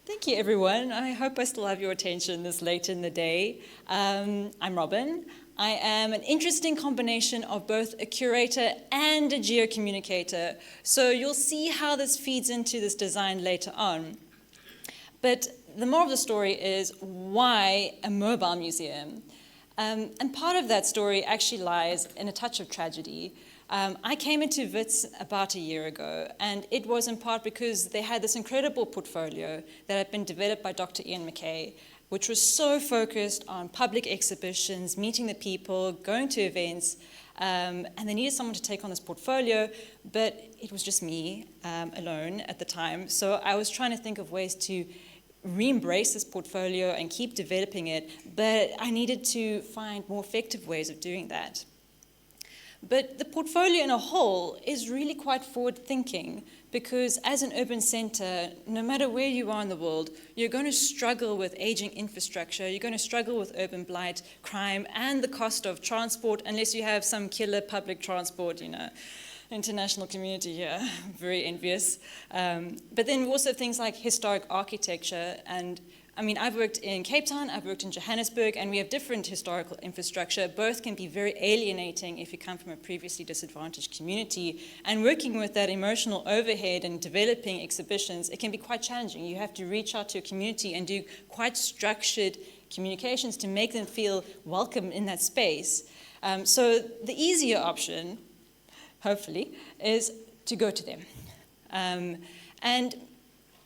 Thank you, everyone. I hope I still have your attention this late in the day. I'm Robyn. I am an interesting combination of both a curator and a geocommunicator. So you'll see how this feeds into this design later on. But the moral of the story is, why a mobile museum? And part of that story actually lies in a touch of tragedy. I came into WITS about a year ago, and it was in part because they had this incredible portfolio that had been developed by Dr. Ian McKay, which was so focused on public exhibitions, meeting the people, going to events, and they needed someone to take on this portfolio, but it was just me alone at the time. So I was trying to think of ways to re-embrace this portfolio and keep developing it, but I needed to find more effective ways of doing that. But the portfolio in a whole is really quite forward-thinking, because as an urban centre, no matter where you are in the world, you're going to struggle with aging infrastructure, you're going to struggle with urban blight, crime, and the cost of transport, unless you have some killer public transport, international community here, very envious. But then also things like historic architecture, and I've worked in Cape Town, I've worked in Johannesburg, and we have different historical infrastructure. Both can be very alienating if you come from a previously disadvantaged community. And working with that emotional overhead and developing exhibitions, it can be quite challenging. You have to reach out to your community and do quite structured communications to make them feel welcome in that space. So the easier option, hopefully, is to go to them. And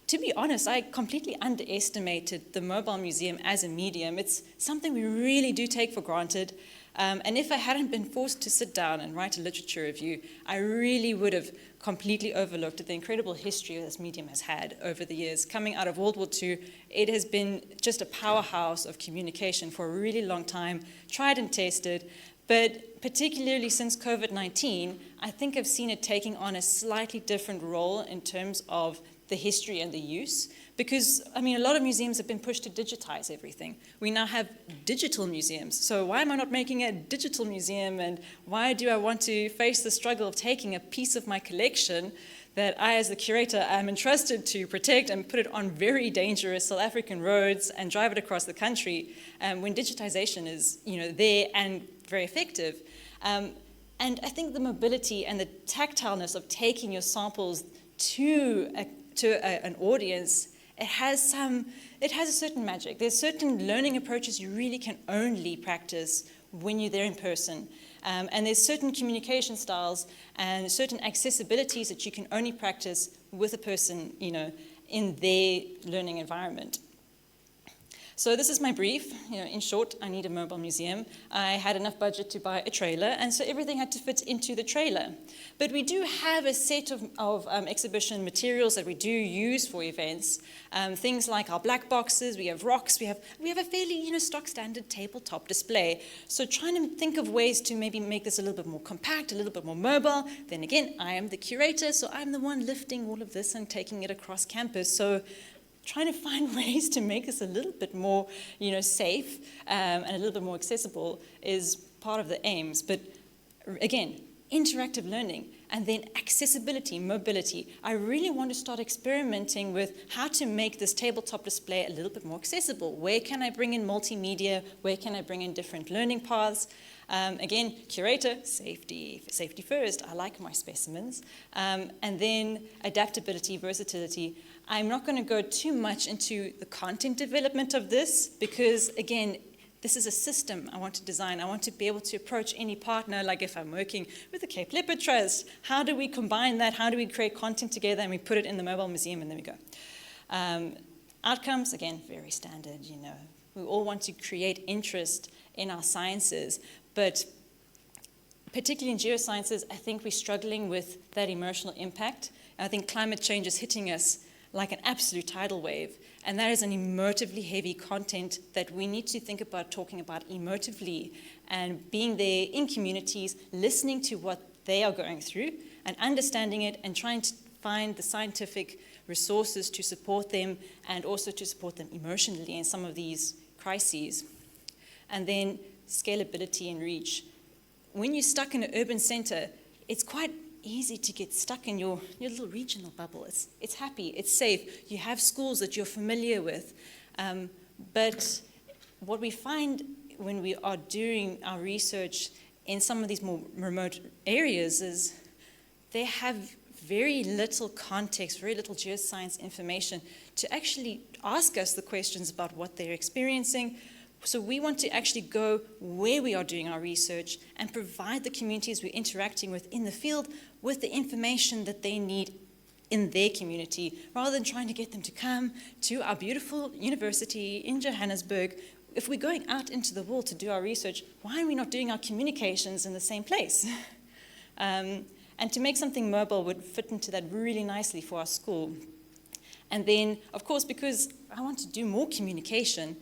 to be honest, I completely underestimated the mobile museum as a medium. It's something we really do take for granted. And if I hadn't been forced to sit down and write a literature review, I really would have completely overlooked the incredible history this medium has had over the years. Coming out of World War II, it has been just a powerhouse of communication for a really long time, tried and tested. But particularly since COVID-19, I think I've seen it taking on a slightly different role in terms of the history and the use, because a lot of museums have been pushed to digitize everything. We now have digital museums, so why am I not making a digital museum, and why do I want to face the struggle of taking a piece of my collection that I, as the curator, am entrusted to protect and put it on very dangerous South African roads and drive it across the country, when digitization is there and very effective. And I think the mobility and the tactileness of taking your samples to an audience, it has a certain magic. There's certain learning approaches you really can only practice when you're there in person. And there's certain communication styles and certain accessibilities that you can only practice with a person, in their learning environment. So this is my brief. In short, I need a mobile museum. I had enough budget to buy a trailer, and so everything had to fit into the trailer. But we do have a set of exhibition materials that we do use for events. Things like our black boxes, we have rocks, we have a fairly stock standard tabletop display. So trying to think of ways to maybe make this a little bit more compact, a little bit more mobile. Then again, I am the curator, so I'm the one lifting all of this and taking it across campus. So trying to find ways to make this a little bit more, safe and a little bit more accessible is part of the aims. But again, interactive learning, and then accessibility, mobility. I really want to start experimenting with how to make this tabletop display a little bit more accessible. Where can I bring in multimedia? Where can I bring in different learning paths? Again, curator, safety first. I like my specimens. And then adaptability, versatility. I'm not going to go too much into the content development of this because, again, this is a system I want to design. I want to be able to approach any partner, like if I'm working with the Cape Leopard Trust, how do we combine that? How do we create content together and we put it in the mobile museum and there we go. Outcomes, again, very standard, We all want to create interest in our sciences, but particularly in geosciences, I think we're struggling with that emotional impact. I think climate change is hitting us like an absolute tidal wave. And that is an emotively heavy content that we need to think about talking about emotively and being there in communities, listening to what they are going through and understanding it and trying to find the scientific resources to support them and also to support them emotionally in some of these crises. And then scalability and reach. When you're stuck in an urban center, it's quite easy to get stuck in your little regional bubble. It's happy, it's safe. You have schools that you're familiar with. But what we find when we are doing our research in some of these more remote areas is they have very little context, very little geoscience information to actually ask us the questions about what they're experiencing. So we want to actually go where we are doing our research and provide the communities we're interacting with in the field with the information that they need in their community, rather than trying to get them to come to our beautiful university in Johannesburg. If we're going out into the world to do our research, why are we not doing our communications in the same place? And to make something mobile would fit into that really nicely for our school. And then, of course, because I want to do more communication,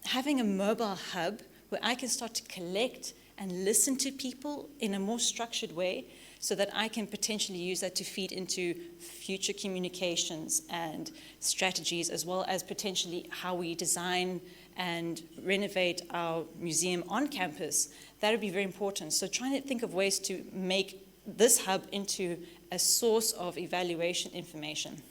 having a mobile hub where I can start to collect and listen to people in a more structured way so that I can potentially use that to feed into future communications and strategies, as well as potentially how we design and renovate our museum on campus. That would be very important. So trying to think of ways to make this hub into a source of evaluation information.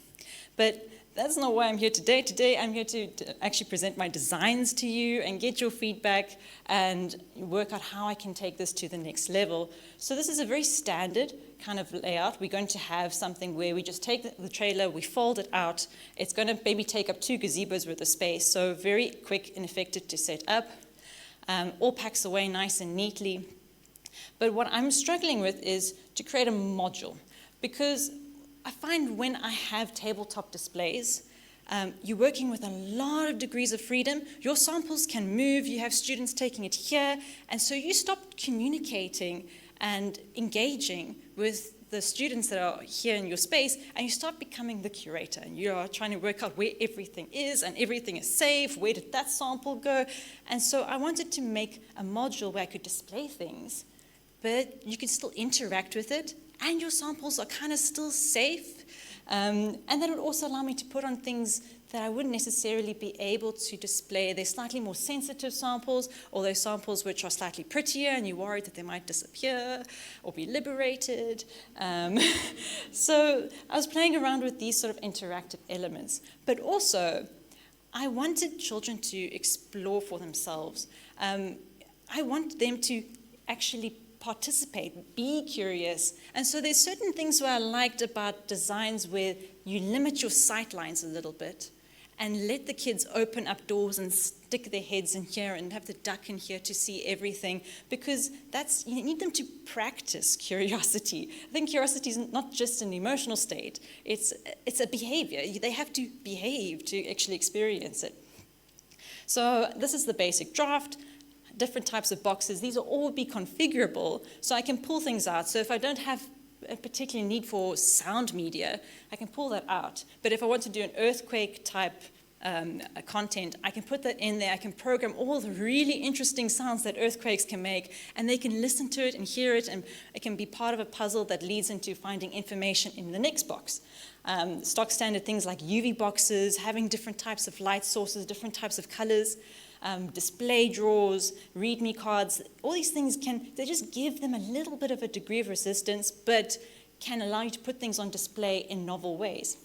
But that's not why I'm here today. Today I'm here to actually present my designs to you and get your feedback and work out how I can take this to the next level. So this is a very standard kind of layout. We're going to have something where we just take the trailer, we fold it out. It's going to maybe take up 2 gazebos worth of space, so very quick and effective to set up. All packs away nice and neatly. But what I'm struggling with is to create a module, because I find when I have tabletop displays, you're working with a lot of degrees of freedom. Your samples can move, you have students taking it here, and so you stop communicating and engaging with the students that are here in your space, and you start becoming the curator, and you are trying to work out where everything is, and everything is safe, where did that sample go? And so I wanted to make a module where I could display things, but you can still interact with it, and your samples are kind of still safe. And that would also allow me to put on things that I wouldn't necessarily be able to display. They're slightly more sensitive samples, or those samples which are slightly prettier and you're worried that they might disappear or be liberated. So I was playing around with these sort of interactive elements. But also, I wanted children to explore for themselves. I want them to actually participate, be curious. And so there's certain things where I liked about designs where you limit your sight lines a little bit and let the kids open up doors and stick their heads in here and have the duck in here to see everything, because you need them to practice curiosity. I think curiosity is not just an emotional state, it's a behavior. They have to behave to actually experience it. So this is the basic draft. Different types of boxes. These will all be configurable, so I can pull things out. So if I don't have a particular need for sound media, I can pull that out. But if I want to do an earthquake type content, I can put that in there. I can program all the really interesting sounds that earthquakes can make, and they can listen to it and hear it, and it can be part of a puzzle that leads into finding information in the next box. Stock standard things like UV boxes, having different types of light sources, different types of colors. Display drawers, README cards, all these things they just give them a little bit of a degree of resistance, but can allow you to put things on display in novel ways.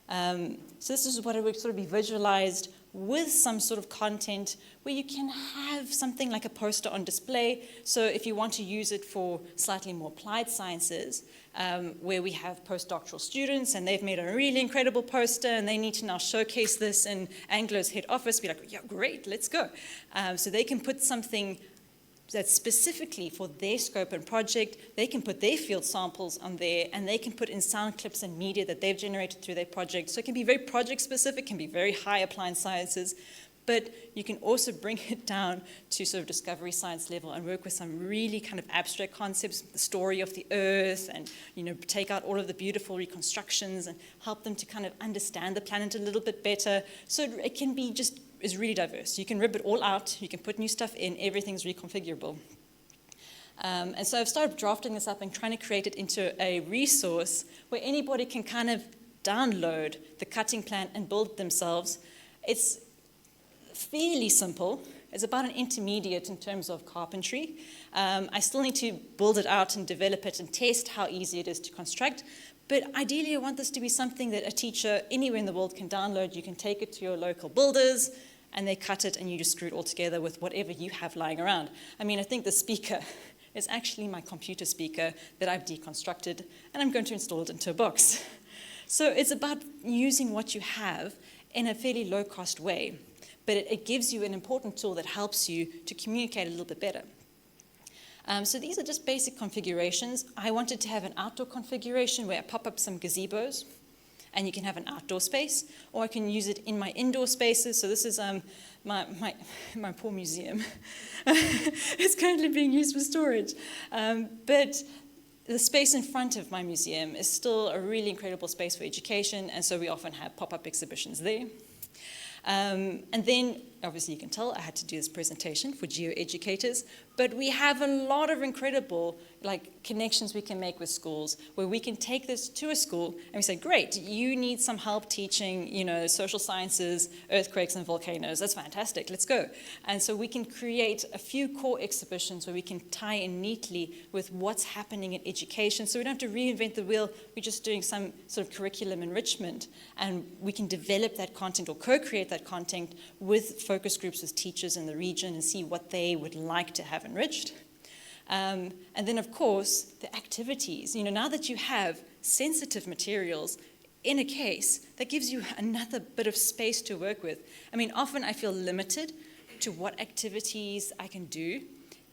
So this is what it would sort of be visualized with some sort of content where you can have something like a poster on display. So if you want to use it for slightly more applied sciences, where we have postdoctoral students and they've made a really incredible poster and they need to now showcase this in Anglo's head office, be like, yeah, great, let's go. So they can put something that's specifically for their scope and project. They can put their field samples on there, and they can put in sound clips and media that they've generated through their project. So it can be very project specific, can be very high applied sciences, but you can also bring it down to sort of discovery science level and work with some really kind of abstract concepts, the story of the earth, and take out all of the beautiful reconstructions and help them to kind of understand the planet a little bit better. So it can be is really diverse. You can rip it all out, you can put new stuff in, everything's reconfigurable. And so I've started drafting this up and trying to create it into a resource where anybody can kind of download the cutting plan and build it themselves. It's fairly simple. is about an intermediate in terms of carpentry. I still need to build it out and develop it and test how easy it is to construct. But ideally, I want this to be something that a teacher anywhere in the world can download. You can take it to your local builders, and they cut it, and you just screw it all together with whatever you have lying around. I mean, I think the speaker is actually my computer speaker that I've deconstructed, and I'm going to install it into a box. So it's about using what you have in a fairly low-cost way, but it gives you an important tool that helps you to communicate a little bit better. So these are just basic configurations. I wanted to have an outdoor configuration where I pop up some gazebos, and you can have an outdoor space, or I can use it in my indoor spaces. So this is my poor museum. It's currently being used for storage. But the space in front of my museum is still a really incredible space for education, and so we often have pop-up exhibitions there. And then, obviously you can tell I had to do this presentation for geo-educators, but we have a lot of incredible connections we can make with schools where we can take this to a school and we say, great, you need some help teaching, social sciences, earthquakes and volcanoes. That's fantastic, let's go. And so we can create a few core exhibitions where we can tie in neatly with what's happening in education. So we don't have to reinvent the wheel, we're just doing some sort of curriculum enrichment, and we can develop that content or co-create that content with focus groups with teachers in the region and see what they would like to have enriched. And then, of course, the activities. Now that you have sensitive materials in a case, that gives you another bit of space to work with. I mean, often I feel limited to what activities I can do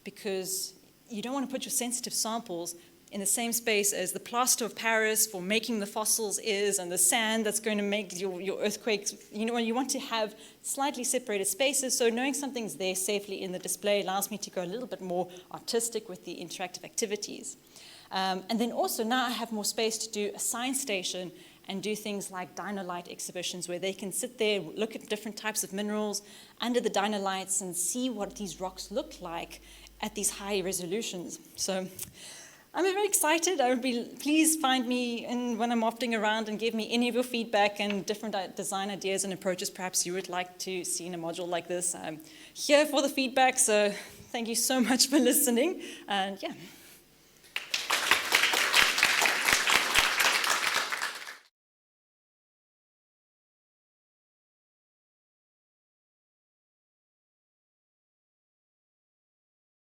because you don't want to put your sensitive samples in the same space as the plaster of Paris for making the fossils is and the sand that's going to make your earthquakes. You want to have slightly separated spaces, so knowing something's there safely in the display allows me to go a little bit more artistic with the interactive activities. And then also now I have more space to do a science station and do things like dynolite exhibitions where they can sit there, look at different types of minerals under the dynolites and see what these rocks look like at these high resolutions. So I'm very excited. Please find me when I'm wafting around and give me any of your feedback and different design ideas and approaches perhaps you would like to see in a module like this. I'm here for the feedback, so thank you so much for listening. And yeah.